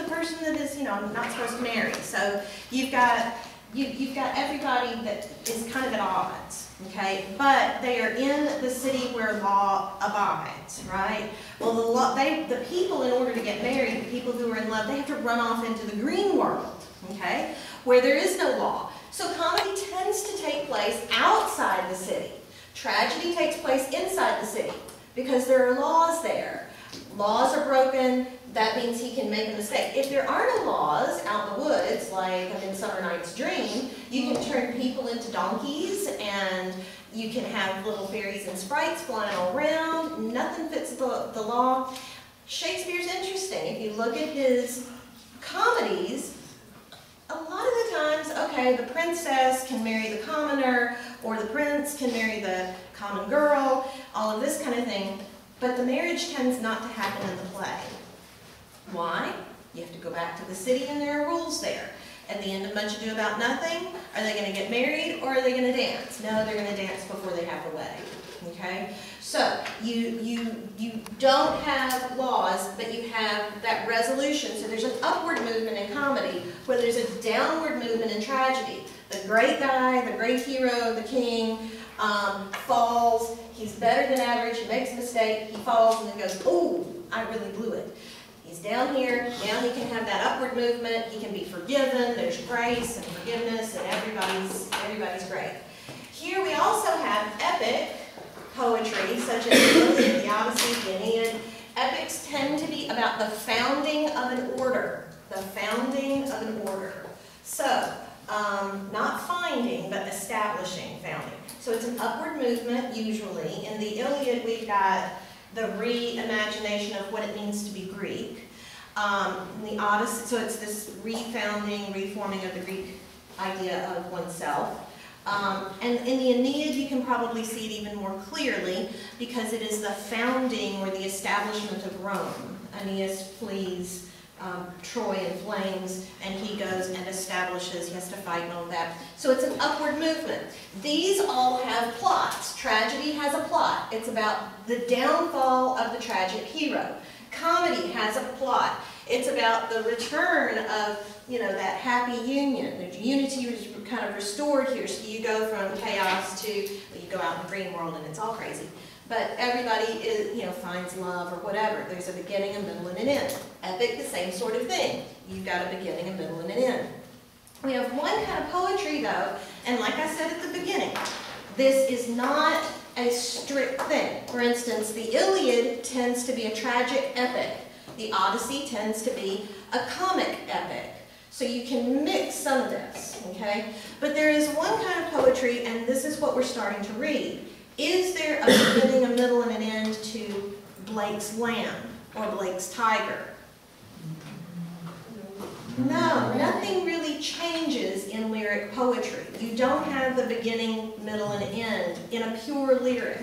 the person that is, you know, not supposed to marry. So you've got everybody that is kind of at odds, okay? But they are in the city where law abides, right? Well, the people, in order to get married, the people who are in love, they have to run off into the green world, okay? Where there is no law. So comedy tends to take place outside the city. Tragedy takes place inside the city because there are laws there. Laws are broken, that means he can make a mistake. If there are no laws out in the woods, like a Midsummer Night's Dream, you can turn people into donkeys and you can have little fairies and sprites flying all around. Nothing fits the law. Shakespeare's interesting. If you look at his comedies, a lot of the times, okay, the princess can marry the commoner, or the prince can marry the common girl, all of this kind of thing, but the marriage tends not to happen in the play. Why? You have to go back to the city and there are rules there. At the end of Much Ado About Nothing, are they going to get married or are they going to dance? No, they're going to dance before they have the wedding. Okay? So, you don't have laws, but you have that resolution. So there's an upward movement in comedy where there's a downward movement in tragedy. The great guy, the great hero, the king, falls. He's better than average. He makes a mistake. He falls and then goes, "Oh, I really blew it." He's down here. Now he can have that upward movement. He can be forgiven. There's grace and forgiveness, and everybody's great. Here we also have epic poetry, such as the Iliad, the Odyssey, the Aeneid. Epics tend to be about the founding of an order. The founding of an order. So, not finding, but establishing founding. So it's an upward movement, usually. In the Iliad, we've got the reimagination of what it means to be Greek. In the Odyssey, so it's this refounding, reforming of the Greek idea of oneself. And in the Aeneid, you can probably see it even more clearly because it is the founding or the establishment of Rome. Aeneas flees Troy in flames, and he goes and establishes, he has to fight and all that. So it's an upward movement. These all have plots. Tragedy has a plot. It's about the downfall of the tragic hero. Comedy has a plot. It's about the return of, you know, that happy union. The unity is kind of restored here, so you go from chaos to, well, you go out in the green world and it's all crazy. But everybody is, you know, finds love or whatever. There's a beginning, a middle, and an end. Epic, the same sort of thing. You've got a beginning, a middle, and an end. We have one kind of poetry, though, and like I said at the beginning, this is not a strict thing. For instance, the Iliad tends to be a tragic epic. The Odyssey tends to be a comic epic. So you can mix some of this, okay? But there is one kind of poetry, and this is what we're starting to read. Is there a beginning, a middle, and an end to Blake's Lamb or Blake's Tiger? No, nothing really changes in lyric poetry. You don't have the beginning, middle, and end in a pure lyric,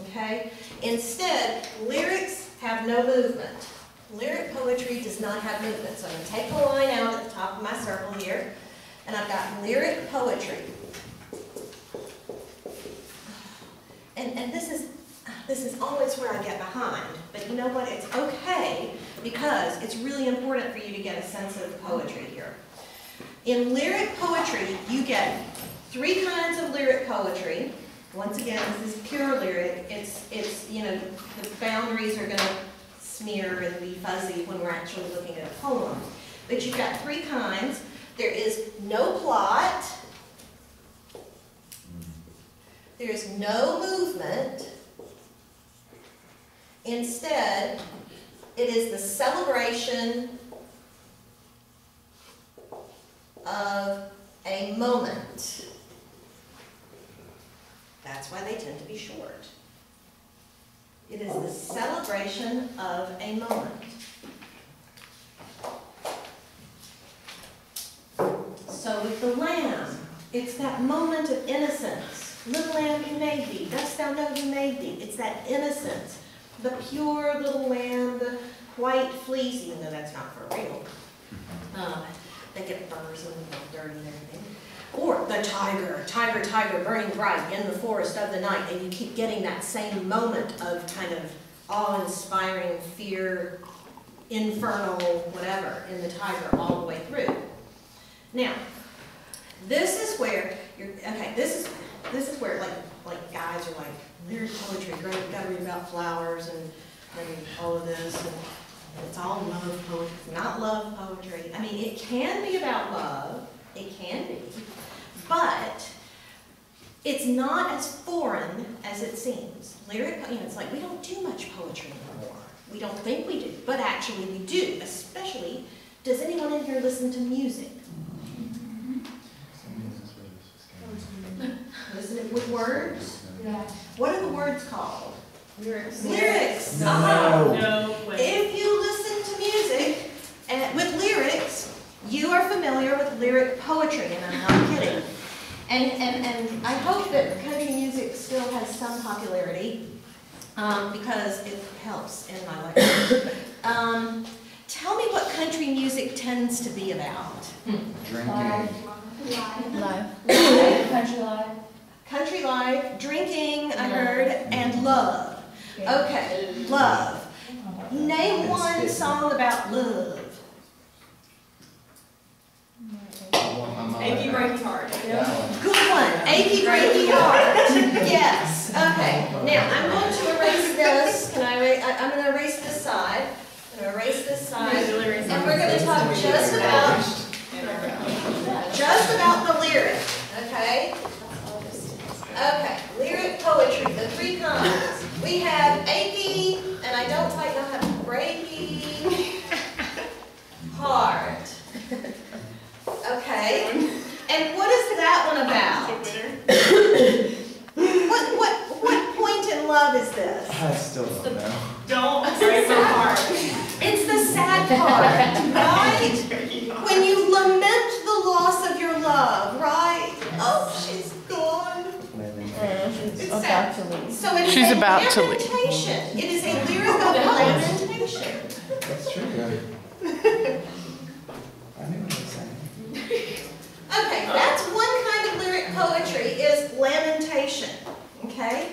okay? Instead, lyrics have no movement. Lyric poetry does not have movement. So I'm going to take the line out at the top of my circle here, and I've got lyric poetry. And this is always where I get behind, but you know what? It's okay because it's really important for you to get a sense of poetry here. In lyric poetry, you get three kinds of lyric poetry. Once again, this is pure lyric. It's you know, the boundaries are going to smear and be fuzzy when we're actually looking at a poem. But you've got three kinds. There is no plot. There is no movement. Instead, it is the celebration of a moment. That's why they tend to be short. It is the celebration of a moment. So with the lamb, it's that moment of innocence. Little lamb, who made thee? Dost thou know who made thee? It's that innocence. The pure little lamb, the white fleece, even though that's not for real. They get furs and dirty and everything. Or the tiger, tiger, tiger, burning bright in the forest of the night. And you keep getting that same moment of kind of awe-inspiring, fear, infernal, whatever, in the tiger all the way through. Now, this is where this is where like guys are like, lyric poetry, great, you gotta read about flowers and all of this, and it's all love poetry. It's not love poetry. I mean, it can be about love, it can be, but it's not as foreign as it seems. Lyric, it's like we don't do much poetry anymore. We don't think we do, but actually we do. Especially, does anyone in here listen to music? Listen it with words? Yeah. What are the words called? Lyrics. Lyrics. No. If you listen to music with lyrics, you are familiar with lyric poetry, and I'm not kidding. And I hope that country music still has some popularity because it helps in my life. Tell me what country music tends to be about. Drinking. Live. Country live. Country life, drinking, I heard, and love. Okay, love. Name one song about love. Achy Breaky Heart. Good one. Achy Breaky Heart. Yes. Okay. Now I'm going to erase this. Can I erase? I'm going to erase this side. I'm going to erase this side, and we're going to talk just about the lyric. Okay. Okay. Lyric poetry. The three kinds. We have achy, and I don't quite know how to breaky heart. Okay. And what is that one about? What point in love is this? I still don't know. Don't break my heart. It's the sad part, right? When you lament the loss of your love, right? Oh, she's gone. It's sad. So it is She's a about to leave. lamentation. It is a lyric of lamentation. That's true. I knew what you were saying. Okay, that's one kind of lyric poetry, is lamentation, okay?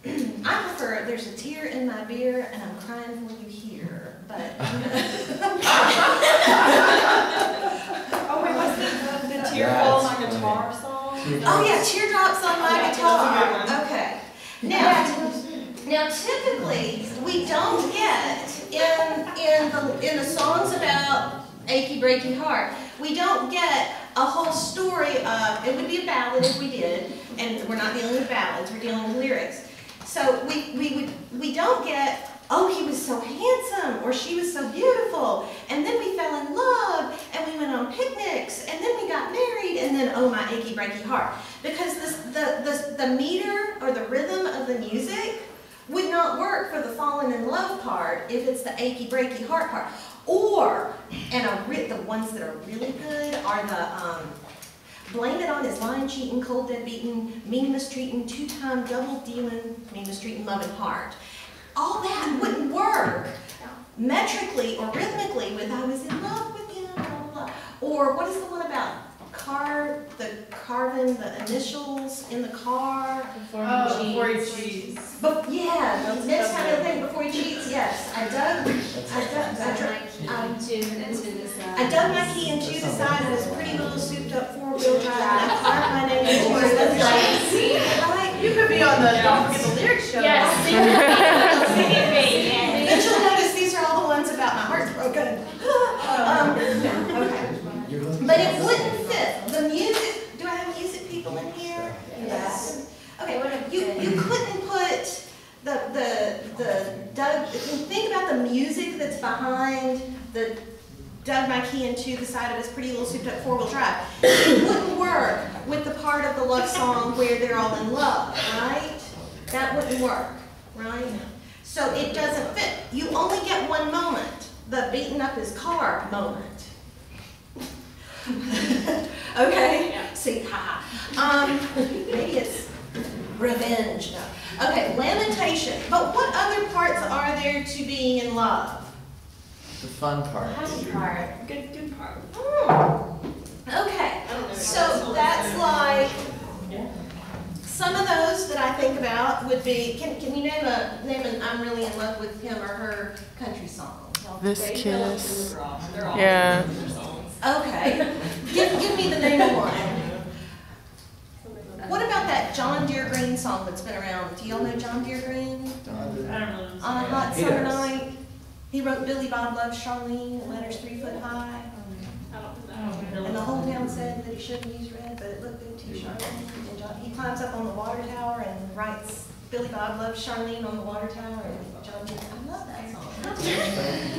I prefer there's a tear in my beer and I'm crying for you here, but... Oh wait, what's the tear fall on my guitar song? Oh yeah, teardrops on my guitar. Okay. Now typically we don't get in the songs about achy breaky heart, we don't get a whole story of, it would be a ballad if we did, and we're not dealing with ballads, we're dealing with lyrics. So we don't get, oh, he was so handsome, or she was so beautiful, and then we fell in love, and we went on picnics, and then we got married, and then, oh, my achy breaky heart. Because the meter or the rhythm of the music would not work for the fallen in love part if it's the achy breaky heart part. Or, and the ones that are really good are the blame it on his lying, cheating, cold, dead beating, mean, mistreating, two-time double dealing, mean, mistreating, love and heart. All that wouldn't work metrically or rhythmically with I was in love with him, blah, blah, blah. Or what is the one about carving the initials in the car? Before he cheats. But yeah, next time you'll think before he cheats, yes. I dug my key into the side of his pretty little souped up four-wheel drive, and I carved my name into his right. You could be on the Don't Forget the Lyrics show. Yes. But you'll notice these are all the ones about my heart's broken. Okay. But it wouldn't fit. The music, do I have music people in here? Yes. Okay, you couldn't put think about the music that's behind the dug my key into the side of his pretty little souped up four-wheel drive. It wouldn't work with the part of the love song where they're all in love, right? That wouldn't work, right? So it doesn't fit. You only get one moment, the beating up his car moment. Okay? Yeah. See, haha. Maybe it's revenge. No. Okay, lamentation. But what other parts are there to being in love? The fun part. Happy part. Good part. Okay, so that's like, some of those that I think about would be, can you name an I'm really in love with him or her country song? This kiss. They're all Yeah. their songs. Okay, give me the name of one. What about that John Deere Green song that's been around? Do y'all know John Deere Green? I don't know. On a hot He summer does. night, he wrote Billy Bob Loves Charlene, letters 3 foot high. I don't know. And the whole town said that he shouldn't use red, but it looked good to Charlene. And he climbs up on the water tower and writes Billy Bob Loves Charlene on the water tower, and John Deere, I love that song.